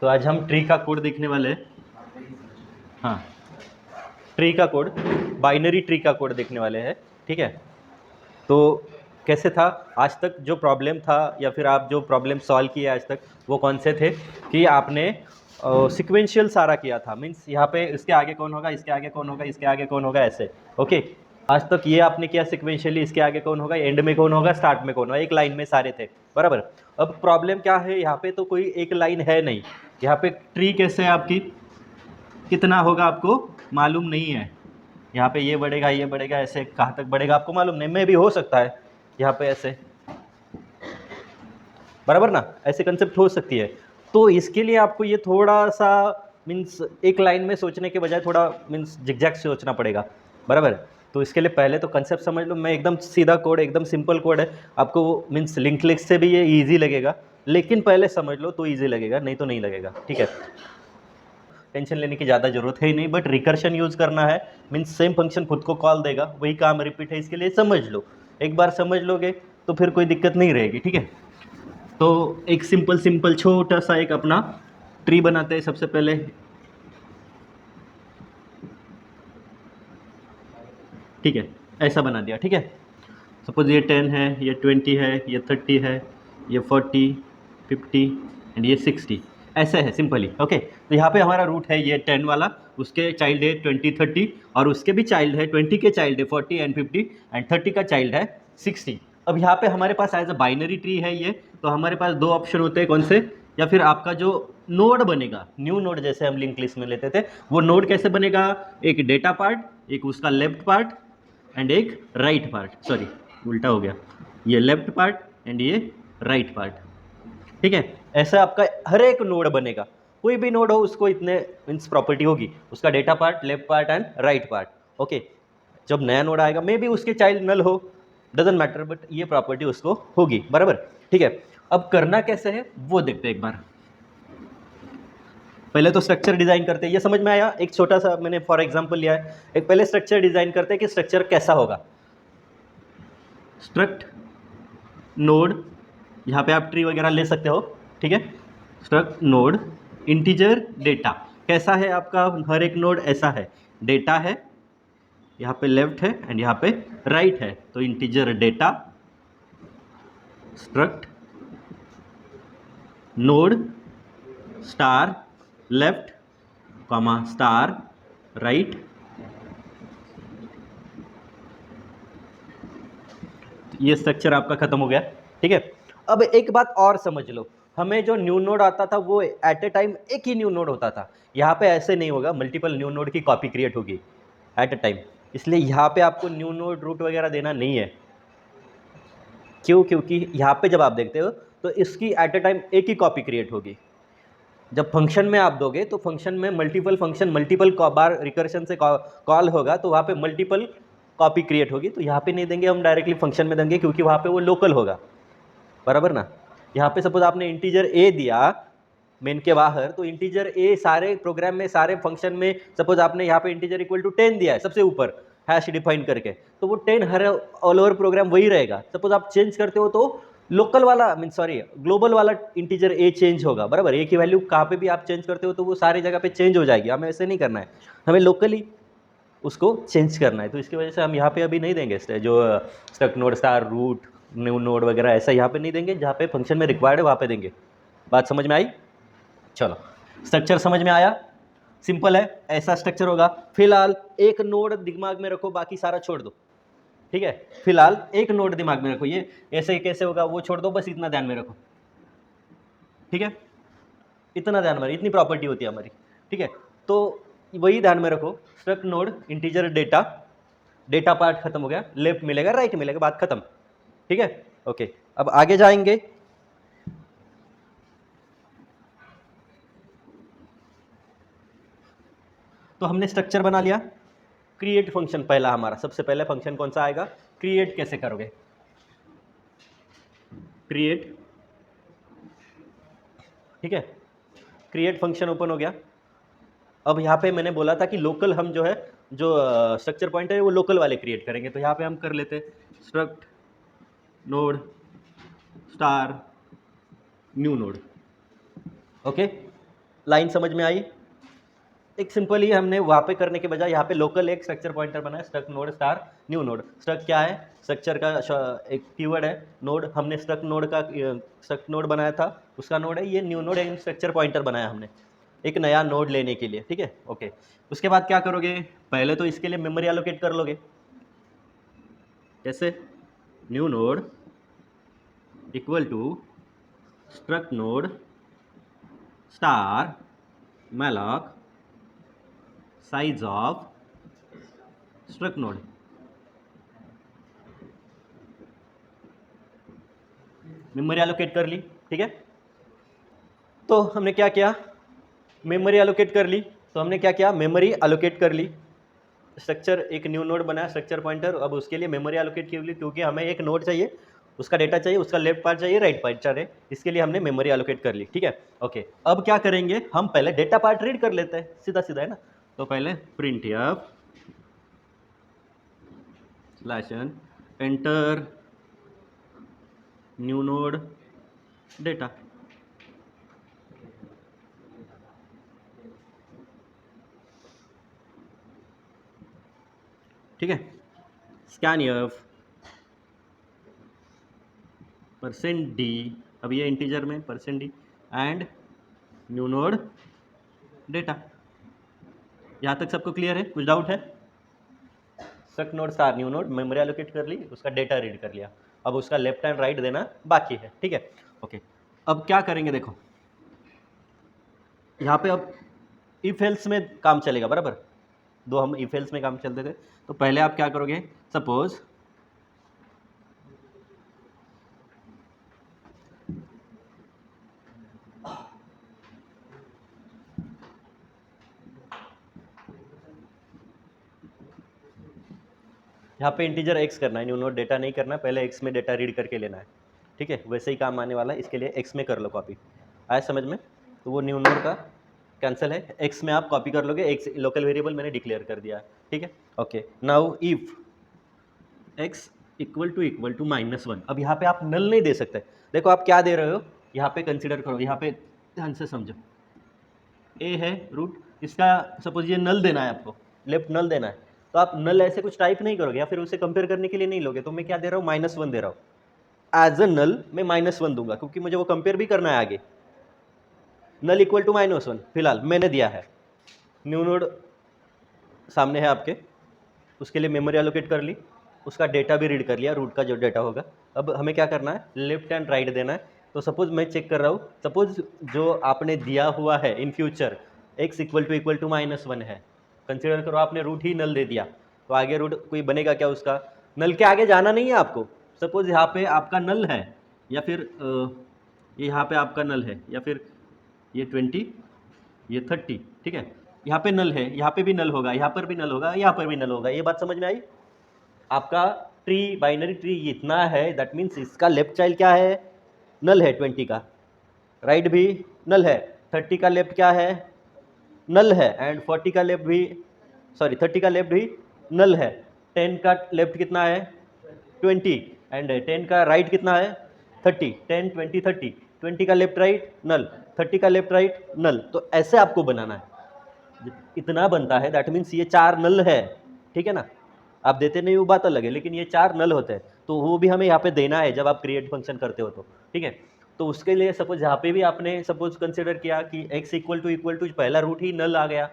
तो आज हम ट्री का कोड देखने वाले हैं। हाँ, ट्री का कोड, बाइनरी ट्री का कोड देखने वाले हैं। ठीक है, तो कैसे था आज तक जो प्रॉब्लम था या फिर आप जो प्रॉब्लम सॉल्व किए आज तक, वो कौन से थे कि आपने सिक्वेंशियल सारा किया था। मीन्स यहाँ पे इसके आगे कौन होगा, इसके आगे कौन होगा, इसके आगे कौन होगा, ऐसे। ओके, आज तक ये आपने किया सिक्वेंशियली, इसके आगे कौन होगा, एंड में कौन होगा, स्टार्ट में कौन होगा, एक लाइन में सारे थे, बराबर। अब प्रॉब्लम क्या है, यहाँ पे तो कोई एक लाइन है नहीं। यहाँ पे ट्री कैसे है आपकी, कितना होगा आपको मालूम नहीं है। यहाँ पे ये बढ़ेगा, ऐसे कहाँ तक बढ़ेगा आपको मालूम नहीं, में भी हो सकता है यहाँ पे ऐसे, बराबर ना, ऐसे कंसेप्ट हो सकती है। तो इसके लिए आपको ये थोड़ा सा मीन्स एक लाइन में सोचने के बजाय थोड़ा मीन्स जिगजैग सोचना पड़ेगा, बराबर। तो इसके लिए पहले तो कंसेप्ट समझ लो। मैं एकदम सीधा कोड, एकदम सिंपल कोड है, आपको मीन्स लिंक लिस्ट से भी ये ईजी लगेगा, लेकिन पहले समझ लो तो ईजी लगेगा, नहीं तो नहीं लगेगा। ठीक है, टेंशन लेने की ज़्यादा जरूरत है ही नहीं, बट रिकर्शन यूज़ करना है। मीन्स सेम फंक्शन खुद को कॉल देगा, वही काम रिपीट है, इसके लिए समझ लो। एक बार समझ लोगे तो फिर कोई दिक्कत नहीं रहेगी। ठीक है, तो एक सिंपल छोटा सा एक अपना ट्री बनाते हैं सबसे पहले। ठीक है, ऐसा बना दिया। ठीक है, सपोज ये 10 है, ये 20 है, ये 30 है, ये 40, 50 एंड ये 60, ऐसे है सिंपली। ओके, तो यहाँ पे हमारा रूट है ये 10 वाला, उसके चाइल्ड है 20, 30, और उसके भी चाइल्ड है 20 के चाइल्ड है 40 एंड 50 एंड 30 का चाइल्ड है 60। अब यहाँ पे हमारे पास एज अ बाइनरी ट्री है ये, तो हमारे पास दो ऑप्शन होते हैं, कौन से, या फिर आपका जो नोड बनेगा, न्यू नोड जैसे हम लिंक लिस्ट में लेते थे, वो नोड कैसे बनेगा, एक डेटा पार्ट, एक उसका लेफ्ट पार्ट एंड एक राइट पार्ट, सॉरी उल्टा हो गया, ये लेफ्ट पार्ट एंड ये राइट पार्ट। ठीक है, ऐसा आपका हर एक नोड बनेगा, कोई भी नोड हो उसको इतने मीन्स प्रॉपर्टी होगी, उसका data part, left part and right part. Okay, जब नया नोड आएगा मे बी उसके चाइल्ड नल हो, डजेंट मैटर, बट ये प्रॉपर्टी उसको होगी, बराबर। ठीक है, अब करना कैसे है वो देखते हैं एक बार। पहले तो स्ट्रक्चर डिजाइन करते हैं, ये समझ में आया, एक छोटा सा मैंने फॉर एग्जांपल लिया है। एक पहले स्ट्रक्चर डिजाइन करते हैं कि स्ट्रक्चर कैसा होगा। स्ट्रक्ट नोड, यहाँ पे आप ट्री वगैरह ले सकते हो। ठीक है, स्ट्रक्ट नोड इंटीजर डेटा, कैसा है आपका हर एक नोड, ऐसा है, डेटा है, यहाँ पे लेफ्ट है एंड यहाँ पे राइट है, तो integer data struct node star left comma star right. ये स्ट्रक्चर आपका खत्म हो गया। ठीक है, अब एक बात और समझ लो, हमें जो न्यू नोड आता था वो एट ए टाइम एक ही न्यू नोड होता था। यहाँ पे ऐसे नहीं होगा, मल्टीपल न्यू नोड की कॉपी क्रिएट होगी एट ए टाइम, इसलिए यहाँ पे आपको न्यू नोड रूट वगैरह देना नहीं है। क्यों, क्योंकि यहाँ पे जब आप देखते हो तो इसकी एट ए टाइम एक ही कॉपी क्रिएट होगी। जब फंक्शन में आप दोगे तो फंक्शन में मल्टीपल फंक्शन मल्टीपल बार रिकर्शन से कॉल होगा, तो वहाँ पे मल्टीपल कॉपी क्रिएट होगी। तो यहाँ पे नहीं देंगे हम, डायरेक्टली फंक्शन में देंगे, क्योंकि वहाँ पे वो लोकल होगा, बराबर ना। यहाँ पे सपोज आपने इंटीजर ए दिया मेन के बाहर, तो इंटीजर ए सारे प्रोग्राम में, सारे फंक्शन में, सपोज आपने यहाँ पे इंटीजर इक्वल टू 10 दिया है सबसे ऊपर हैश डिफाइन करके, तो वो 10 हर ऑल ओवर प्रोग्राम वही रहेगा। सपोज आप चेंज करते हो तो लोकल वाला मीन सॉरी ग्लोबल वाला इंटीजर ए चेंज होगा, बराबर। ए की वैल्यू कहाँ पे भी आप चेंज करते हो तो वो सारी जगह पे चेंज हो जाएगी, हमें ऐसे नहीं करना है, हमें लोकली उसको चेंज करना है। तो इसकी वजह से हम यहाँ पे अभी नहीं देंगे जो struct node star root new node वगैरह, ऐसा यहाँ पे नहीं देंगे, जहाँ पे फंक्शन में रिक्वायर्ड है वहाँ पे देंगे। बात समझ में आई? चलो, स्ट्रक्चर समझ में आया, सिंपल है, ऐसा स्ट्रक्चर होगा। फिलहाल एक नोड दिमाग में रखो, बाकी सारा छोड़ दो। ठीक है, फिलहाल एक नोड दिमाग में रखो, ये ऐसे कैसे होगा वो छोड़ दो, बस इतना ध्यान में रखो। ठीक है, इतना ध्यान में, इतनी प्रॉपर्टी होती है हमारी। ठीक है, तो वही ध्यान में रखो, struct node integer data, data part खत्म हो गया, लेफ्ट मिलेगा राइट मिलेगा, बात खत्म। ठीक है, ओके, अब आगे जाएंगे। तो हमने स्ट्रक्चर बना लिया, क्रिएट फंक्शन पहला हमारा, सबसे पहले फंक्शन कौन सा आएगा, क्रिएट कैसे करोगे, क्रिएट। ठीक है, क्रिएट फंक्शन ओपन हो गया। अब यहाँ पे मैंने बोला था कि लोकल हम जो है, जो स्ट्रक्चर पॉइंटर है वो लोकल वाले क्रिएट करेंगे, तो यहाँ पे हम कर लेते हैं struct node star new node. Okay, line समझ में आई? एक सिंपल ही हमने वहाँ पे करने के बजाय यहाँ पे लोकल एक स्ट्रक्चर पॉइंटर बनाया, struct node star new node. Struct क्या है? स्ट्रक्चर का एक कीवर्ड है। नोड हमने स्ट्रक्ट नोड का स्ट्रक्ट नोड बनाया था, उसका नोड है ये न्यू नोड, एक स्ट्रक्चर पॉइंटर बनाया हमने एक नया नोड लेने के लिए, ठीक है। ओके, उसके बाद क्या करोगे? पहले तो इसके लिए मेमोरी एलोकेट कर लोगे। कैसे? New node equal to struct node star malloc size of struct node. Memory allocate कर ली, ठीक है। तो हमने क्या किया? मेमोरी एलोकेट कर ली। तो हमने क्या किया? मेमोरी एलोकेट कर ली। स्ट्रक्चर एक न्यू नोड बनाया, स्ट्रक्चर पॉइंटर। अब उसके लिए मेमोरी एलोकेट की, क्योंकि हमें एक नोड चाहिए, उसका डेटा चाहिए, उसका लेफ्ट पार्ट चाहिए, राइट पार्ट चाहिए, इसके लिए हमने मेमोरी एलोकेट कर ली, ठीक है। ओके, अब क्या करेंगे? हम पहले डेटा पार्ट रीड कर लेते हैं, सीधा सीधा है ना। तो पहले print slash n enter new node data. ठीक है, स्कैन एफ %d, अब ये इंटीजर में %d and new node data. यहाँ तक सबको क्लियर है? कुछ डाउट है? Struct node star new node, memory allocate कर ली, उसका डेटा रीड कर लिया, अब उसका लेफ्ट एंड राइट देना बाकी है, ठीक है। ओके, अब क्या करेंगे? देखो यहाँ पे अब इफ एल्स में काम चलेगा, बराबर। दो हम इफ एल्स में काम चलते थे, तो पहले आप क्या करोगे? सपोज यहाँ पे इंटीजर x करना है, न्यू नोड डेटा नहीं करना है, पहले x में डेटा रीड करके लेना है, ठीक है। वैसे ही काम आने वाला है, इसके लिए x में कर लो कॉपी। आया समझ में? तो वो न्यू नोड का कैंसिल है, x में आप कॉपी कर लोगे, x लोकल वेरिएबल मैंने डिक्लेयर कर दिया है, ठीक है। Okay, now if x equal to -1। अब यहाँ पे आप नल नहीं दे सकते। देखो आप क्या दे रहे हो, यहाँ पे कंसिडर करो, यहाँ पे ध्यान से समझो। a है रूट, इसका सपोज ये नल देना है आपको, लेफ्ट नल देना है, तो आप नल ऐसे कुछ टाइप नहीं करोगे या फिर उसे कंपेयर करने के लिए नहीं लोगे। तो मैं क्या दे रहा हूँ? -1 दे रहा हूँ। एज अ नल मैं -1 दूंगा, क्योंकि मुझे वो कंपेयर भी करना है आगे। नल इक्वल टू -1 फिलहाल मैंने दिया है। न्यू नोड सामने है आपके, उसके लिए मेमोरी एलोकेट कर ली, उसका डेटा भी रीड कर लिया, रूट का जो डेटा होगा। अब हमें क्या करना है? लेफ्ट एंड राइट देना है। तो सपोज मैं चेक कर रहा हूँ, सपोज जो आपने दिया हुआ है in future x equal to -1 है, कंसिडर करो आपने रूट ही नल दे दिया, तो आगे रूट कोई बनेगा क्या उसका? नल के आगे जाना नहीं है आपको। सपोज यहाँ पे आपका नल है, या फिर ये यहाँ पे आपका नल है, या फिर ये 20, ये 30, ठीक है। यहाँ पे नल है, यहाँ पे भी नल होगा, यहाँ पर भी नल होगा, यहाँ पर भी नल होगा। ये बात समझ में आई? आपका ट्री, बाइनरी ट्री इतना है, दैट मीन्स इसका लेफ्ट चाइल्ड क्या है? नल है 20 का, राइट भी नल है, 30 का लेफ्ट क्या है? नल है, एंड 40 का लेफ्ट भी, सॉरी 30 का लेफ्ट भी नल है। 10 का लेफ्ट कितना है? 20, एंड 10 का राइट कितना है? 30। 10 20 30, 20 का लेफ्ट राइट नल, 30 का लेफ्ट राइट नल। तो ऐसे आपको बनाना है, इतना बनता है, दैट मीन्स ये 4 नल है, ठीक है ना। आप देते नहीं वो बात अलग है, लेकिन ये 4 नल होते हैं, तो वो भी हमें यहाँ पे देना है जब आप क्रिएट फंक्शन करते हो तो, ठीक है। तो उसके लिए सपोज यहाँ पे भी आपने सपोज कंसिडर किया कि x इक्वल टू पहला रूट ही नल आ गया,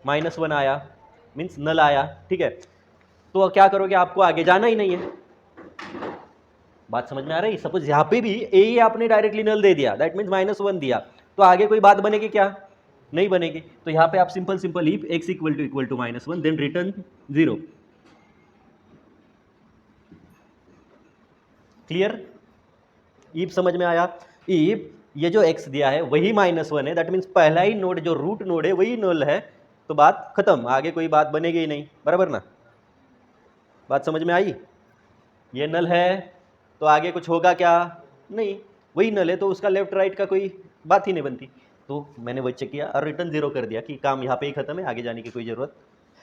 -1 आया, मीन्स नल आया, ठीक है। तो क्या करोगे? आपको आगे जाना ही नहीं है। बात समझ में आ रही? सपोज यहाँ पे भी a ही आपने डायरेक्टली नल दे दिया, दैट मीन्स -1 दिया, तो आगे कोई बात बनेगी क्या? नहीं बनेगी। तो यहाँ पे आप simple if x equal to -1 then return 0। Clear? If समझ में आया? इफ ये जो x दिया है वही -1 है, दैट मीन्स पहला ही नोड जो रूट नोड है वही नल है, तो बात खत्म, आगे कोई बात बनेगी ही नहीं, बराबर ना। बात समझ में आई? ये नल है तो आगे कुछ होगा क्या? नहीं, वही नल है तो उसका लेफ्ट राइट का कोई बात ही नहीं बनती। तो मैंने वही चेक किया और रिटर्न 0 कर दिया कि काम यहाँ पे ही खत्म है, आगे जाने की कोई ज़रूरत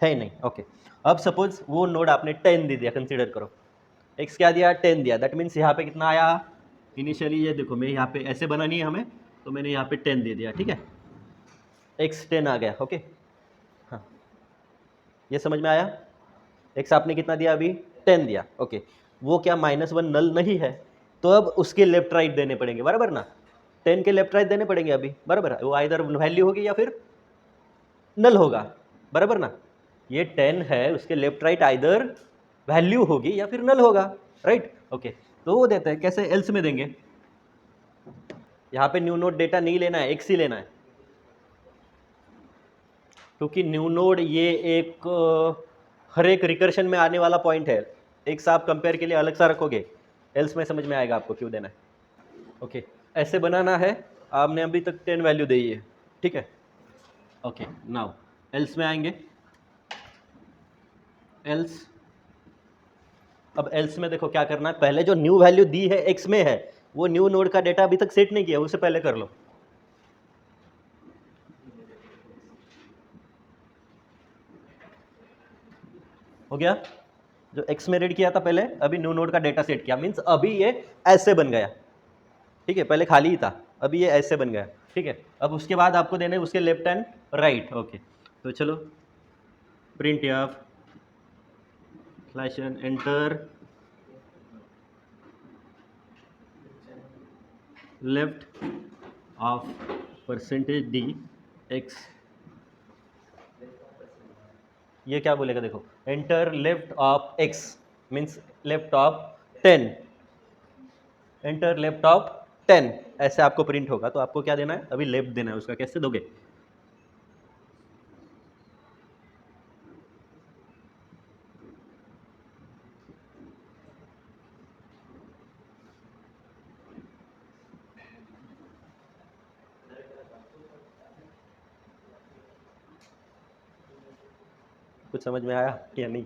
है नहीं। ओके, अब सपोज वो नोड आपने 10 दे दिया, कंसिडर करो x क्या दिया? 10 दिया, दैट मीन्स यहाँ पे कितना आया? इनिशियली ये देखो, मैं यहाँ पे ऐसे बना नहीं है हमें, तो मैंने यहाँ पे 10 दे दिया, ठीक है। x 10 आ गया। ओके, हाँ ये समझ में आया। x आपने कितना दिया अभी, 10 दिया। ओके, वो क्या -1 नल नहीं है, तो अब उसके लेफ्ट राइट देने पड़ेंगे, बराबर ना। 10 के लेफ्ट राइट देने पड़ेंगे अभी, बराबर। वो आइदर वैल्यू होगी या फिर नल होगा, बराबर ना। ये 10 है, उसके लेफ्ट राइट आइदर वैल्यू होगी या फिर नल होगा, राइट। ओके, तो वो देते हैं कैसे, एल्स में देंगे। यहाँ पे न्यू नोड डेटा नहीं लेना है, एक्स ही लेना है, क्योंकि न्यू नोड ये एक हर एक रिकर्शन में आने वाला पॉइंट है। एक सा आप कंपेयर के लिए अलग सा रखोगे, एल्स में समझ में आएगा आपको क्यों देना है। ओके, ऐसे बनाना है। आपने अभी तक 10 वैल्यू दी है, ठीक है। ओके, नाउ एल्स में आएंगे। एल्स, अब एल्स में देखो क्या करना है, पहले जो न्यू वैल्यू दी है एक्स में है, वो न्यू नोड का डेटा अभी तक सेट नहीं किया, उसे पहले कर लो। हो गया, जो एक्स में रीड किया था पहले, अभी न्यू नोड का डेटा सेट किया, मीन्स अभी ये ऐसे बन गया, ठीक है। पहले खाली ही था, अभी ये ऐसे बन गया, ठीक है। अब उसके बाद आपको देने उसके लेफ्ट एंड राइट। ओके, तो चलो print of slash enter left of percentage D x. ये क्या बोलेगा देखो, enter left of x means left of 10, enter left of 10, ऐसे आपको प्रिंट होगा। तो आपको क्या देना है, अभी लेफ्ट देना है उसका। कैसे दोगे, कुछ समझ में आया या नहीं।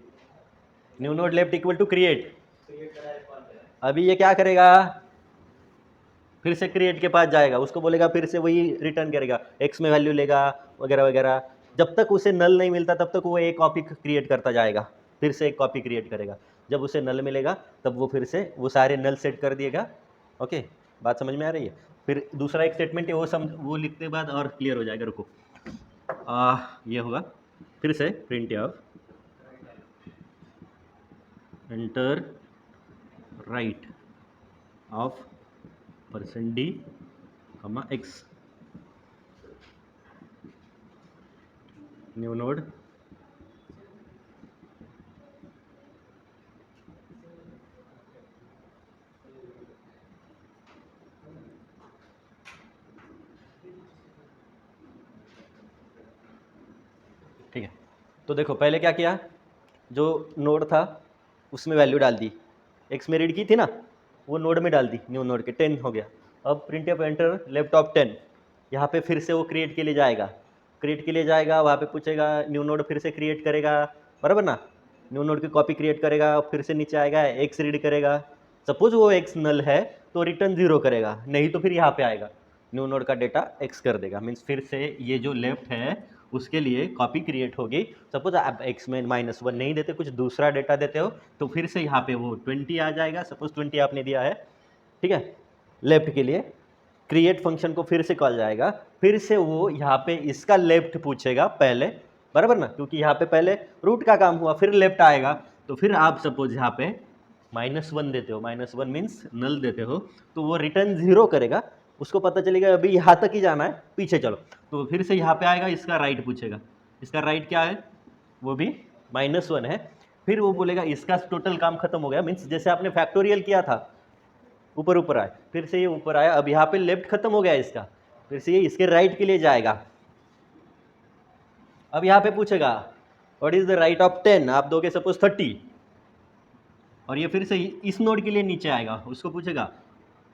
New node left equal to create, अभी ये क्या करेगा, फिर से क्रिएट के पास जाएगा, उसको बोलेगा फिर से वही रिटर्न करेगा, एक्स में वैल्यू लेगा वगैरह वगैरह। जब तक उसे नल नहीं मिलता तब तक वो एक कॉपी क्रिएट करता जाएगा, फिर से एक कॉपी क्रिएट करेगा। जब उसे नल मिलेगा तब वो फिर से वो सारे नल सेट कर दिएगा। ओके, बात समझ में आ रही है। फिर दूसरा एक स्टेटमेंट है, वो लिखते बाद और क्लियर हो जाएगा। रुको, ये होगा फिर से print of enter right of percent D कमा एक्स न्यू नोड ठीक है। तो देखो पहले क्या किया, जो नोड था उसमें वैल्यू डाल दी, एक्स में रीड की थी ना, वो नोड में डाल दी, न्यू नोड के 10 हो गया। अब print of enter left of 10, यहाँ पे फिर से वो क्रिएट के लिए जाएगा, क्रिएट के लिए जाएगा, वहाँ पे पूछेगा न्यू नोड, फिर से क्रिएट करेगा, बराबर ना। न्यू नोड की कॉपी क्रिएट करेगा, फिर से नीचे आएगा, एक्स रीड करेगा। सपोज वो एक्स नल है तो रिटर्न 0 करेगा, नहीं तो फिर यहाँ पे आएगा, न्यू नोड का डेटा एक्स कर देगा। मीन्स फिर से ये जो लेफ्ट है उसके लिए कॉपी क्रिएट होगी। सपोज आप एक्स में -1 नहीं देते, कुछ दूसरा डेटा देते हो, तो फिर से यहाँ पे वो 20 आ जाएगा। सपोज 20 आपने दिया है, ठीक है, लेफ्ट के लिए क्रिएट फंक्शन को फिर से कॉल जाएगा, फिर से वो यहाँ पे इसका लेफ्ट पूछेगा पहले, बराबर ना, क्योंकि यहाँ पे पहले रूट का काम हुआ, फिर लेफ्ट आएगा। तो फिर आप सपोज यहाँ पे -1 देते हो, -1 मीन्स नल देते हो, तो वो रिटर्न 0 करेगा। उसको पता चलेगा अभी यहाँ तक ही जाना है, पीछे चलो, तो फिर से यहाँ पे आएगा, इसका राइट पूछेगा, इसका राइट क्या है, वो भी -1 है। फिर वो बोलेगा इसका टोटल काम खत्म हो गया, मीन्स जैसे आपने फैक्टोरियल किया था, ऊपर ऊपर आए, फिर से ये ऊपर आया, अब यहाँ पे लेफ्ट खत्म हो गया इसका, फिर से ये इसके राइट के लिए जाएगा। अब यहाँ पे पूछेगा what is the right of 10, आप दोगे सपोज 30, और ये फिर से इस नोड के लिए नीचे आएगा, उसको पूछेगा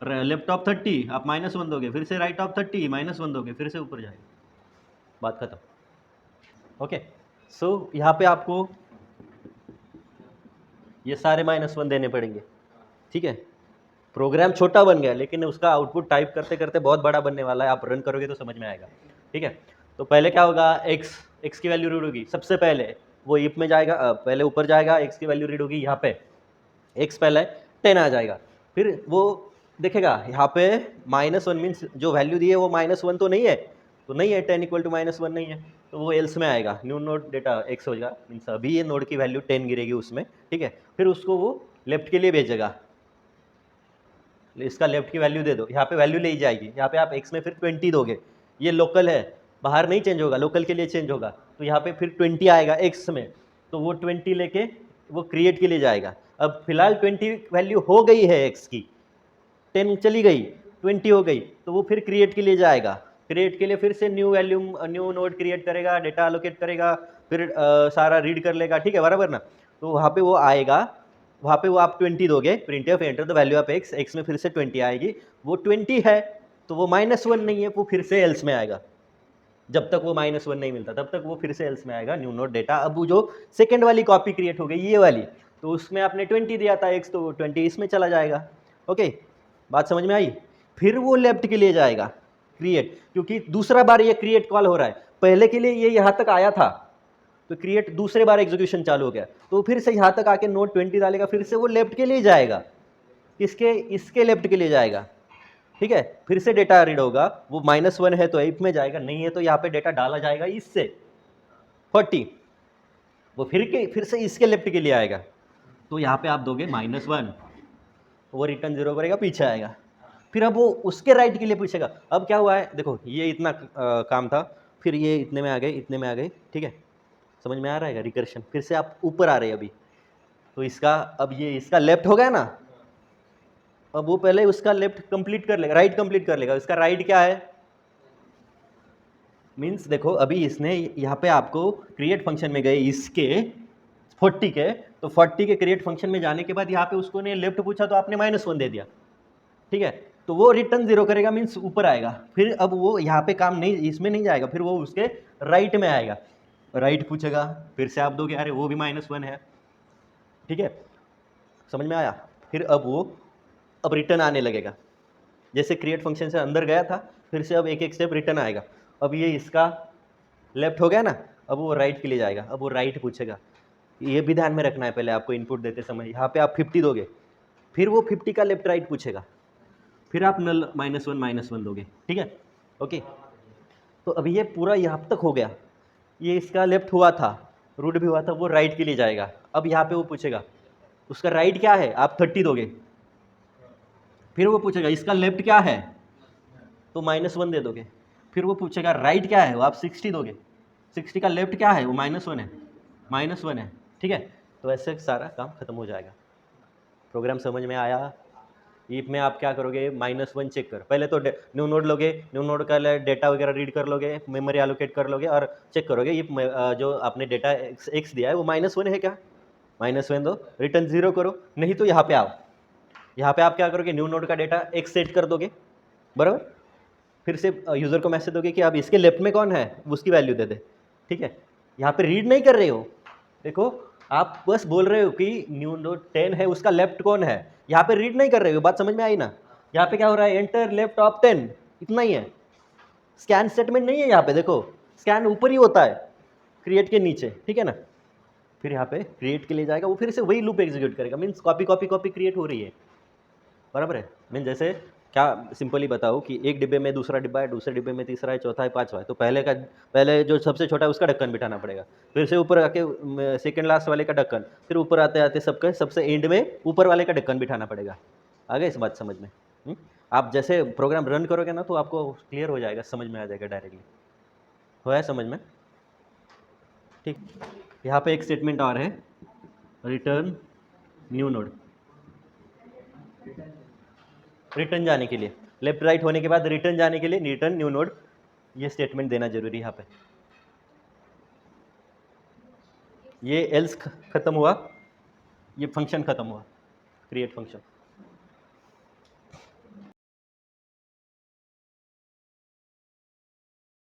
लेफ्ट ऑफ 30, आप -1 दोगे, फिर से राइट ऑफ 30 -1 दोगे, फिर से ऊपर जाएगा, बात खत्म। ओके, सो यहाँ पे आपको ये सारे -1 देने पड़ेंगे, ठीक है। प्रोग्राम छोटा बन गया, लेकिन उसका आउटपुट टाइप करते करते बहुत बड़ा बनने वाला है, आप रन करोगे तो समझ में आएगा, ठीक है। तो पहले क्या होगा, एक्स की वैल्यू रीड होगी, सबसे पहले वो इफ में जाएगा, पहले ऊपर जाएगा, एक्स की वैल्यू रीड होगी, यहाँ पे एक्स पहले 10 आ जाएगा, फिर वो देखेगा यहाँ पे -1 मीन्स जो वैल्यू दी है वो -1 तो नहीं है, तो नहीं है, 10 इक्वल टू -1 नहीं है, तो वो एल्स में आएगा, न्यू नोड डेटा x हो जाएगा, मीन्स अभी ये नोड की वैल्यू 10 गिरेगी उसमें, ठीक है। फिर उसको वो लेफ्ट के लिए भेजेगा, इसका लेफ्ट की वैल्यू दे दो, यहाँ पे वैल्यू ले जाएगी, यहाँ पे आप x में फिर 20 दोगे, ये लोकल है, बाहर नहीं चेंज होगा, लोकल के लिए चेंज होगा, तो यहाँ पे फिर 20 आएगा x में, तो वो 20 लेके वो क्रिएट के लिए जाएगा। अब फिलहाल 20 वैल्यू हो गई है x की, 10 चली गई, 20 हो गई, तो वो फिर क्रिएट के लिए जाएगा, क्रिएट के लिए फिर से न्यू नोड क्रिएट करेगा, डेटा अलोकेट करेगा, फिर सारा रीड कर लेगा, ठीक है बराबर ना। तो वहाँ पे वो आएगा, वहाँ पे वो आप 20 दोगे, print of enter the value of x, x में फिर से 20 आएगी, वो 20 है तो वो -1 नहीं है, वो फिर से एल्स में आएगा, जब तक वो -1 नहीं मिलता तब तक वो फिर से एल्स में आएगा न्यू नोड डेटा। अब वो जो सेकेंड वाली कॉपी क्रिएट हो गई ये वाली, तो उसमें आपने 20 दिया था x, तो 20 इसमें चला जाएगा। ओके, बात समझ में आई। फिर वो लेफ्ट के लिए जाएगा क्रिएट, क्योंकि दूसरा बार ये क्रिएट कॉल हो रहा है, पहले के लिए ये यहाँ तक आया था तो क्रिएट दूसरे बार एग्जीक्यूशन चालू हो गया, तो फिर से यहाँ तक आके नोड 20 डालेगा, फिर से वो लेफ्ट के लिए जाएगा, किसके, इसके लेफ्ट के लिए जाएगा, ठीक है। फिर से डेटा रीड होगा, वो -1 है तो 8 में जाएगा, नहीं है तो यहाँ पे डेटा डाला जाएगा इससे 40, वो फिर से इसके लेफ्ट के लिए आएगा, तो यहाँ पे आप दोगे -1, वो रिटर्न 0 करेगा, पीछे आएगा, फिर अब वो उसके राइट के लिए पूछेगा। अब क्या हुआ है देखो, ये इतना काम था, फिर ये इतने में आ गए, इतने में आ गए, ठीक है, समझ में आ रहा है रिकर्शन। फिर से आप ऊपर आ रहे हैं अभी, तो इसका अब ये इसका लेफ्ट हो गया ना, अब वो पहले उसका लेफ्ट कंप्लीट कर लेगा, राइट कंप्लीट कर लेगा, इसका राइट क्या है, मीन्स देखो अभी इसने यहाँ पे आपको क्रिएट फंक्शन में गए इसके 40 के, तो 40 के क्रिएट फंक्शन में जाने के बाद यहाँ पे उसको ने लेफ्ट पूछा तो आपने -1 दे दिया, ठीक है, तो वो रिटर्न 0 करेगा, मीन्स ऊपर आएगा। फिर अब वो यहाँ पे काम नहीं, इसमें नहीं जाएगा, फिर वो उसके राइट में आएगा, राइट पूछेगा, फिर से आप दोगे, अरे वो भी -1 है, ठीक है, समझ में आया। फिर अब वो अब रिटर्न आने लगेगा, जैसे क्रिएट फंक्शन से अंदर गया था, फिर से अब एक एक स्टेप रिटर्न आएगा। अब ये इसका लेफ्ट हो गया ना, अब वो राइट के लिए जाएगा, अब वो राइट पूछेगा, ये भी ध्यान में रखना है पहले आपको इनपुट देते समय। यहाँ पे आप 50 दोगे, फिर वो 50 का लेफ्ट राइट पूछेगा, फिर आप नल -1 दोगे, ठीक है। ओके, तो अभी ये पूरा यहाँ तक हो गया, ये इसका लेफ्ट हुआ था, रूट भी हुआ था, वो राइट के लिए जाएगा। अब यहाँ पे वो पूछेगा उसका राइट क्या है, आप 30 दोगे, फिर वो पूछेगा इसका लेफ्ट क्या है, तो -1 दे दोगे, फिर वो पूछेगा राइट क्या है, वो आप 60 दोगे, 60 का लेफ्ट क्या है, वो -1 है, -1 है, ठीक है। तो ऐसे सारा काम खत्म हो जाएगा। प्रोग्राम समझ में आया। इफ में आप क्या करोगे, -1 चेक कर, पहले तो न्यू नोड लोगे, न्यू नोड का डेटा वगैरह रीड कर लोगे, मेमोरी एलोकेट कर लोगे और चेक करोगे इफ जो आपने डेटा एक्स दिया है वो -1 है क्या, -1 दो, रिटर्न 0 करो, नहीं तो यहाँ पे आओ, यहाँ पे आप क्या करोगे, न्यू नोड का डेटा x सेट कर दोगे, बराबर, फिर से यूज़र को मैसेज दोगे कि अब इसके लेफ्ट में कौन है उसकी वैल्यू दे दे, ठीक है। यहाँ पे रीड नहीं कर रहे हो, देखो आप बस बोल रहे हो कि न्यू नोड 10 है, उसका लेफ्ट कौन है, यहाँ पे रीड नहीं कर रहे हो, बात समझ में आई ना। यहाँ पे क्या हो रहा है, एंटर लेफ्ट ऑफ 10, इतना ही है, स्कैन स्टेटमेंट नहीं है यहाँ पे, देखो स्कैन ऊपर ही होता है क्रिएट के नीचे, ठीक है ना। फिर यहाँ पे क्रिएट के लिए जाएगा, वो फिर से वही लूप एग्जीक्यूट करेगा, means copy copy copy create हो रही है, बराबर है। मीन जैसे क्या सिंपली बताओ कि एक डिब्बे में दूसरा डिब्बा है, दूसरे डिब्बे में तीसरा है, चौथा है, पांचवा है, तो पहले जो सबसे छोटा है उसका ढक्कन बिठाना पड़ेगा, फिर से ऊपर आके सेकंड लास्ट वाले का ढक्कन, फिर ऊपर आते आते सबका सबसे एंड में ऊपर वाले का ढक्कन बिठाना पड़ेगा। आ गया इस बात समझ में? आप जैसे प्रोग्राम रन करोगे ना तो आपको क्लियर हो जाएगा, समझ में आ जाएगा डायरेक्टली। हो समझ में? ठीक, यहाँ पे एक स्टेटमेंट और है, रिटर्न न्यू नोड, रिटर्न जाने के लिए, लेफ्ट राइट होने के बाद रिटर्न जाने के लिए रिटर्न न्यू नोड, ये स्टेटमेंट देना जरूरी है यहाँ पे। ये एल्स खत्म हुआ, ये फंक्शन खत्म हुआ, क्रिएट फंक्शन।